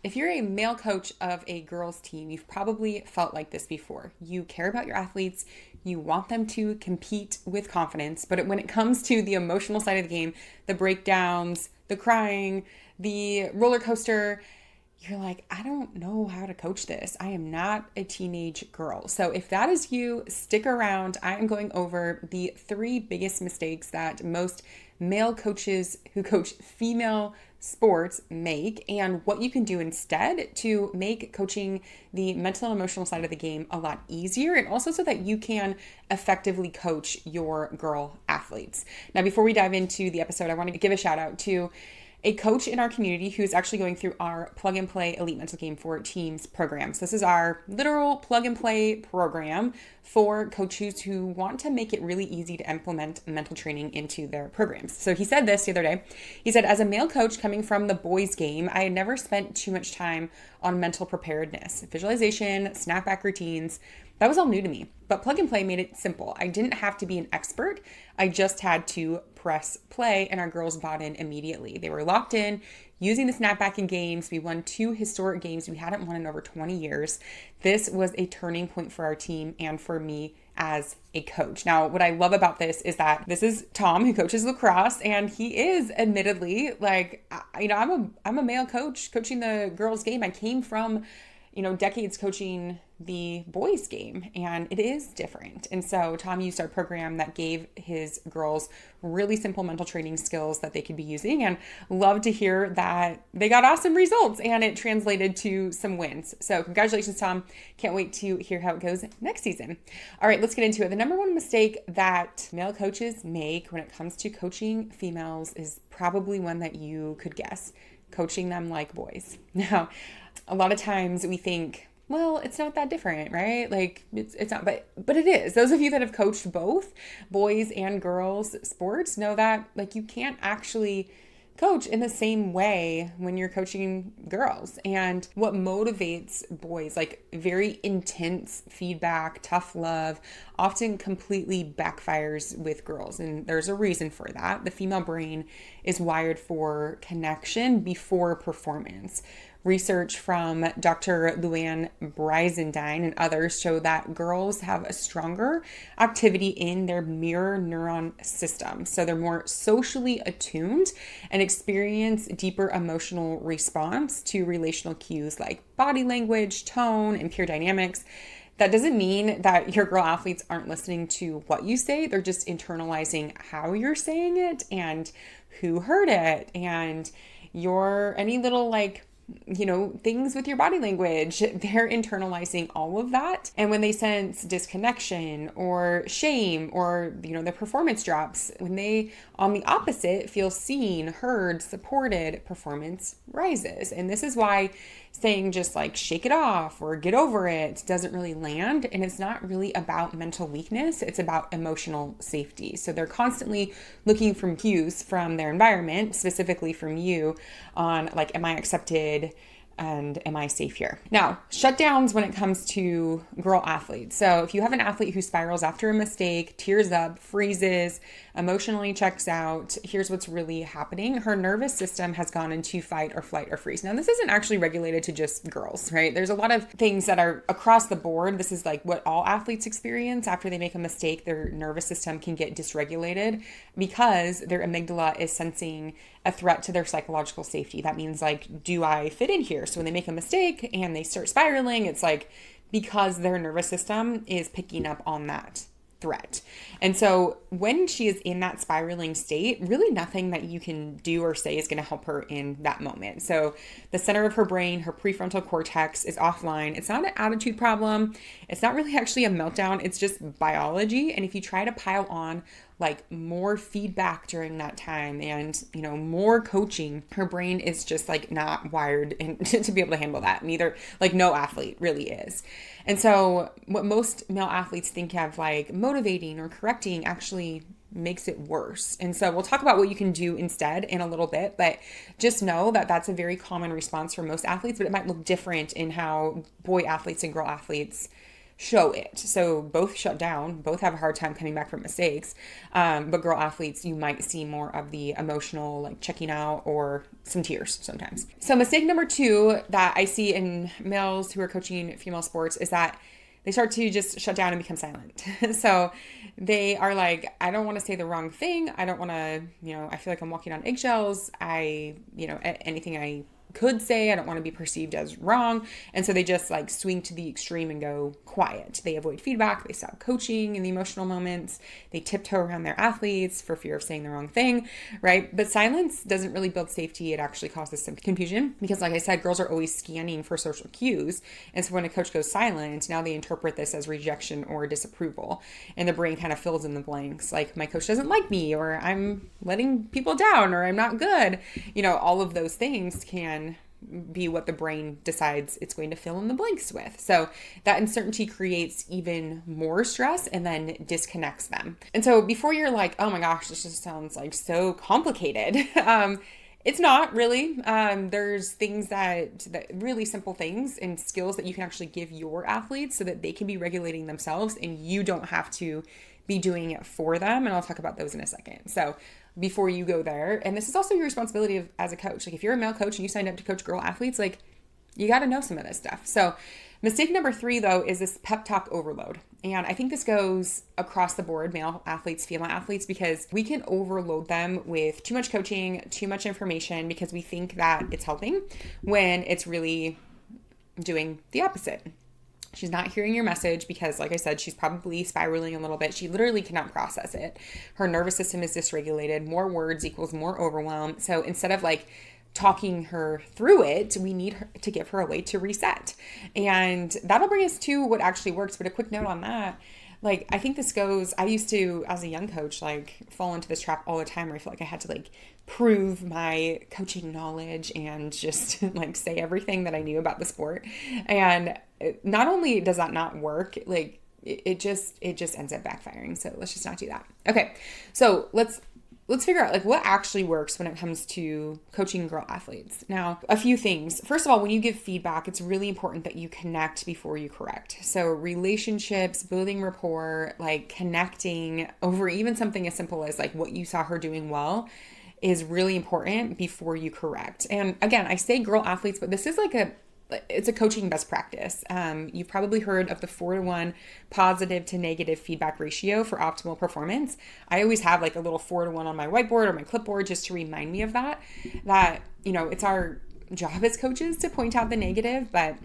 If you're a male coach of a girls team, you've probably felt like this before. You care about your athletes, you want them to compete with confidence, but when it comes to the emotional side of the game, the breakdowns, the crying, the roller coaster, you're like, I don't know how to coach this. I am not a teenage girl. So if that is you, stick around. I am going over the three biggest mistakes that most male coaches who coach female sports make and what you can do instead to make coaching the mental and emotional side of the game a lot easier, and also so that you can effectively coach your girl athletes. Now, before we dive into the episode, I want to give a shout out to a coach in our community who's actually going through our plug and play elite mental game for teams programs. This is our literal plug and play program for coaches who want to make it really easy to implement mental training into their programs. So he said this the other day. He said, as a male coach coming from the boys game, I had never spent too much time on mental preparedness, visualization, snapback routines. That was all new to me, but plug and play made it simple. I didn't have to be an expert. I just had to press play, and our girls bought in immediately. They were locked in using the snapback in games. We won 2 historic games we hadn't won in over 20 years. This was a turning point for our team and for me as a coach. Now, what I love about this is that this is Tom, who coaches lacrosse, and he is admittedly like, I'm a male coach coaching the girls game. I came from decades coaching the boys game, and it is different. And so Tom used our program that gave his girls really simple mental training skills that they could be using, and love to hear that they got awesome results and it translated to some wins. So congratulations, Tom. Can't wait to hear how it goes next season. All right, let's get into it. The number one mistake that male coaches make when it comes to coaching females is probably one that you could guess: coaching them like boys. Now, a lot of times we think, well, it's not that different, right? Like it's not, but it is. Those of you that have coached both boys and girls sports know that like you can't actually coach in the same way when you're coaching girls. And what motivates boys, like very intense feedback, tough love, often completely backfires with girls. And there's a reason for that. The female brain is wired for connection before performance. Research from Dr. Luann Brizendine and others show that girls have a stronger activity in their mirror neuron system. So they're more socially attuned and experience deeper emotional response to relational cues like body language, tone, and peer dynamics. That doesn't mean that your girl athletes aren't listening to what you say. They're just internalizing how you're saying it and who heard it and any little things with your body language. They're internalizing all of that. And when they sense disconnection or shame or, the performance drops, when they, on the opposite, feel seen, heard, supported, performance rises. And this is why saying just like shake it off or get over it doesn't really land. And it's not really about mental weakness. It's about emotional safety. So they're constantly looking for cues from their environment, specifically from you, on like, am I accepted? And am I safe here? Now, shutdowns when it comes to girl athletes. So if you have an athlete who spirals after a mistake, tears up, freezes, emotionally checks out, here's what's really happening. Her nervous system has gone into fight or flight or freeze. Now, this isn't actually regulated to just girls, right? There's a lot of things that are across the board. This is like what all athletes experience. After they make a mistake, their nervous system can get dysregulated because their amygdala is sensing a threat to their psychological safety. That means like, do I fit in here? So when they make a mistake and they start spiraling, it's like because their nervous system is picking up on that threat. And so when she is in that spiraling state, really nothing that you can do or say is going to help her in that moment. So the center of her brain, her prefrontal cortex, is offline. It's not an attitude problem. It's not really actually a meltdown. It's just biology. And if you try to pile on like more feedback during that time and, more coaching, her brain is just like not wired to be able to handle that. Neither, like no athlete really is. And so what most male athletes think of like motivating or correcting actually makes it worse. And so we'll talk about what you can do instead in a little bit, but just know that that's a very common response for most athletes, but it might look different in how boy athletes and girl athletes show it. So both shut down, both have a hard time coming back from mistakes. But girl athletes, you might see more of the emotional, like checking out or some tears sometimes. So mistake number 2 that I see in males who are coaching female sports is that they start to just shut down and become silent. So they are like, I don't want to say the wrong thing. I don't want to, I feel like I'm walking on eggshells. Anything I could say, I don't want to be perceived as wrong. And so they just like swing to the extreme and go quiet. They avoid feedback. They stop coaching in the emotional moments. They tiptoe around their athletes for fear of saying the wrong thing, right? But silence doesn't really build safety. It actually causes some confusion because, like I said, girls are always scanning for social cues. And so when a coach goes silent, now they interpret this as rejection or disapproval. And the brain kind of fills in the blanks. Like, my coach doesn't like me, or I'm letting people down, or I'm not good. All of those things can be what the brain decides it's going to fill in the blanks with. So that uncertainty creates even more stress and then disconnects them. And so before you're like, oh my gosh, this just sounds like so complicated. It's not really. There's things that really simple things and skills that you can actually give your athletes so that they can be regulating themselves and you don't have to be doing it for them. And I'll talk about those in a second. So before you go there, and this is also your responsibility as a coach. Like, if you're a male coach and you signed up to coach girl athletes, like, you got to know some of this stuff. So mistake number 3, though, is this pep talk overload. And I think this goes across the board, male athletes, female athletes, because we can overload them with too much coaching, too much information, because we think that it's helping when it's really doing the opposite. She's not hearing your message because, like I said, she's probably spiraling a little bit. She literally cannot process it. Her nervous system is dysregulated. More words equals more overwhelm. So instead of like talking her through it, we need her to give her a way to reset. And that'll bring us to what actually works. But a quick note on that. Like, I think this goes, I used to, as a young coach, like fall into this trap all the time where I feel like I had to like prove my coaching knowledge and just like say everything that I knew about the sport. And not only does that not work, like it just ends up backfiring. So let's just not do that. Okay. So let's figure out like what actually works when it comes to coaching girl athletes. Now, a few things. First of all, when you give feedback, it's really important that you connect before you correct. So relationships, building rapport, like connecting over even something as simple as like what you saw her doing well is really important before you correct. And again, I say girl athletes, but this is like it's a coaching best practice. You've probably heard of the 4-to-1 positive to negative feedback ratio for optimal performance. I always have like a little 4-to-1 on my whiteboard or my clipboard just to remind me of that, it's our job as coaches to point out the negative, but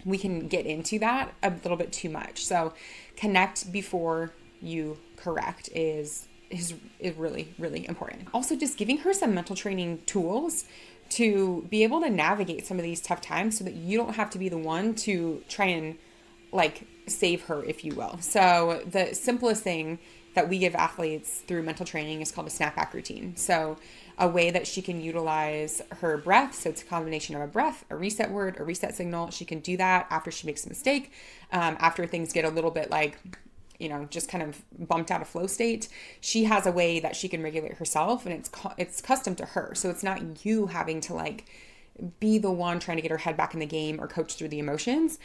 we can get into that a little bit too much. So connect before you correct is really, really important. Also, just giving her some mental training tools to be able to navigate some of these tough times so that you don't have to be the one to try and like save her, if you will. So the simplest thing that we give athletes through mental training is called a Snapback Routine. So a way that she can utilize her breath. So it's a combination of a breath, a reset word, a reset signal. She can do that after she makes a mistake, after things get a little bit like, just kind of bumped out of flow state. She has a way that she can regulate herself, and it's custom to her. So it's not you having to like be the one trying to get her head back in the game or coach through the emotions.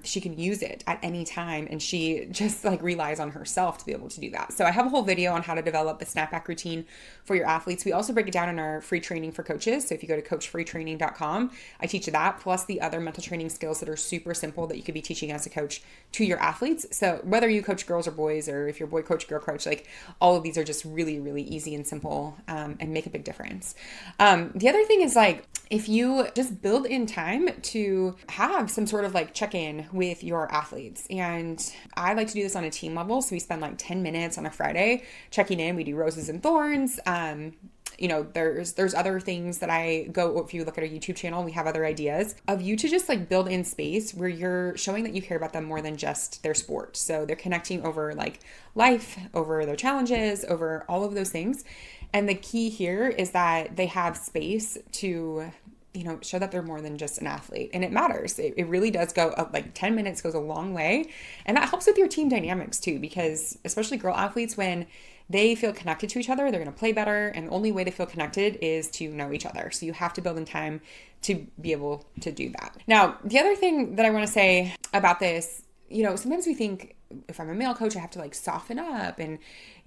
She can use it at any time, and she just like relies on herself to be able to do that. So I have a whole video on how to develop the Snapback routine for your athletes. We also break it down in our free training for coaches. So if you go to coachfreetraining.com, I teach that plus the other mental training skills that are super simple that you could be teaching as a coach to your athletes. So whether you coach girls or boys, or if you're boy coach, girl coach, like all of these are just really, really easy and simple, and make a big difference. The other thing is like, if you just build in time to have some sort of like check-in with your athletes. And I like to do this on a team level. So we spend like 10 minutes on a Friday checking in. We do roses and thorns. There's other things that I go, if you look at our YouTube channel, we have other ideas of you to just like build in space where you're showing that you care about them more than just their sport. So they're connecting over like life, over their challenges, over all of those things. And the key here is that they have space to, show that they're more than just an athlete. And it matters. It really does go up, like 10 minutes goes a long way. And that helps with your team dynamics too, because especially girl athletes, when they feel connected to each other, they're going to play better. And the only way to feel connected is to know each other. So you have to build in time to be able to do that. Now, the other thing that I want to say about this, sometimes we think if I'm a male coach, I have to like soften up and,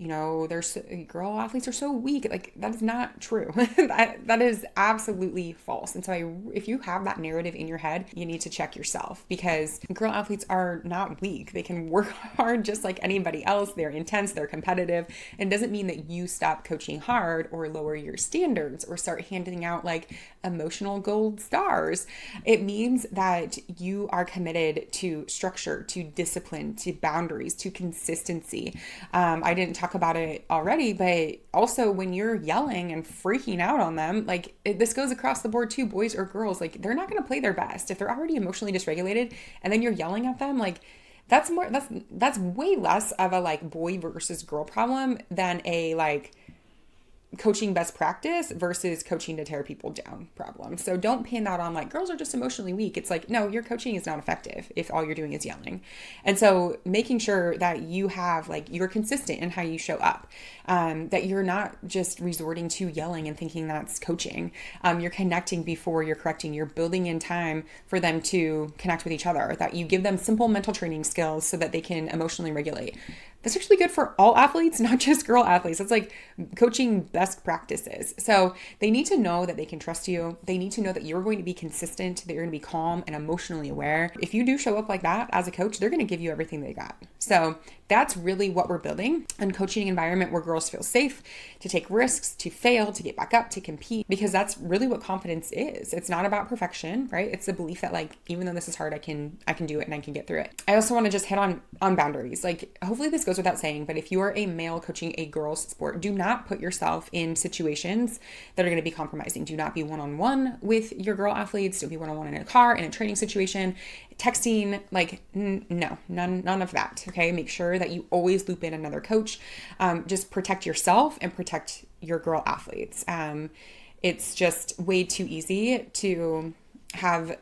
there's girl athletes are so weak. Like that is not true. that is absolutely false. And so if you have that narrative in your head, you need to check yourself because girl athletes are not weak. They can work hard just like anybody else. They're intense, they're competitive. And it doesn't mean that you stop coaching hard or lower your standards or start handing out like emotional gold stars. It means that you are committed to structure, to discipline, to boundaries, to consistency. I didn't talk about it already, but also when you're yelling and freaking out on them, like this goes across the board too, boys or girls, like they're not going to play their best if they're already emotionally dysregulated and then you're yelling at them. Like that's way less of a like boy versus girl problem than a like coaching best practice versus coaching to tear people down problem. So don't pin that on like girls are just emotionally weak. It's like, no, your coaching is not effective if all you're doing is yelling. And so making sure that you have like, you're consistent in how you show up, that you're not just resorting to yelling and thinking that's coaching. You're connecting before you're correcting. You're building in time for them to connect with each other, that you give them simple mental training skills so that they can emotionally regulate. That's actually good for all athletes, not just girl athletes. That's like coaching best practices. So they need to know that they can trust you. They need to know that you're going to be consistent, that you're going to be calm and emotionally aware. If you do show up like that as a coach, they're going to give you everything they got. So that's really what we're building, a coaching environment where girls feel safe to take risks, to fail, to get back up, to compete, because that's really what confidence is. It's not about perfection, right? It's the belief that like, even though this is hard, I can do it and I can get through it. I also want to just hit on boundaries. Like hopefully this goes without saying, but if you are a male coaching a girl's sport, do not put yourself in situations that are going to be compromising. Do not be one-on-one with your girl athletes. Don't be one-on-one in a car, in a training situation, texting, like no, none of that. Okay. Make sure that you always loop in another coach. Just protect yourself and protect your girl athletes. It's just way too easy to have,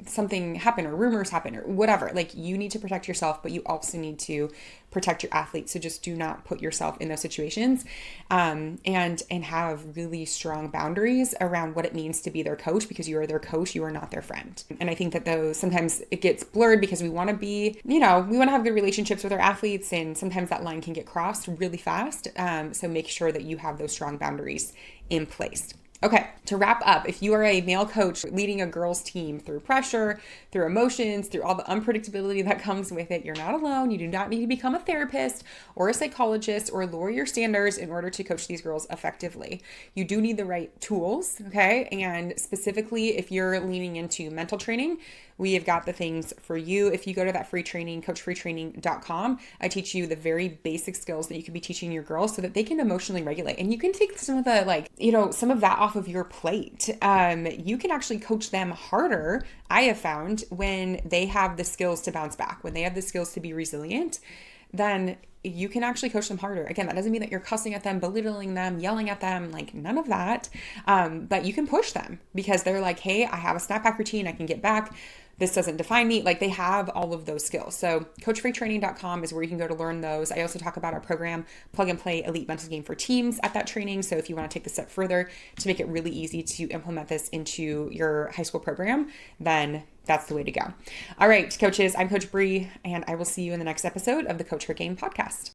something happen or rumors happen or whatever. Like you need to protect yourself, but you also need to protect your athletes. So just do not put yourself in those situations, and have really strong boundaries around what it means to be their coach, because you are their coach. You are not their friend. And I think that those, sometimes it gets blurred because we want to be, we want to have good relationships with our athletes. And sometimes that line can get crossed really fast. So make sure that you have those strong boundaries in place. Okay, to wrap up, if you are a male coach leading a girls team through pressure, through emotions, through all the unpredictability that comes with it, you're not alone. You do not need to become a therapist or a psychologist or lower your standards in order to coach these girls effectively. You do need the right tools, okay? And specifically, if you're leaning into mental training, we have got the things for you. If you go to that free training, coachbretraining.com, I teach you the very basic skills that you could be teaching your girls so that they can emotionally regulate. And you can take some of the, some of that off of your plate. You can actually coach them harder, I have found, when they have the skills to bounce back, when they have the skills to be resilient, then you can actually coach them harder. Again, that doesn't mean that you're cussing at them, belittling them, yelling at them, like none of that. But you can push them because they're like, hey, I have a snapback routine. I can get back. This doesn't define me. Like they have all of those skills. So coachbretraining.com is where you can go to learn those. I also talk about our program, Plug and Play Elite Mental Game for Teams, at that training. So if you want to take the step further to make it really easy to implement this into your high school program, then that's the way to go. All right, coaches, I'm Coach Bre, and I will see you in the next episode of the Coach Her Game podcast.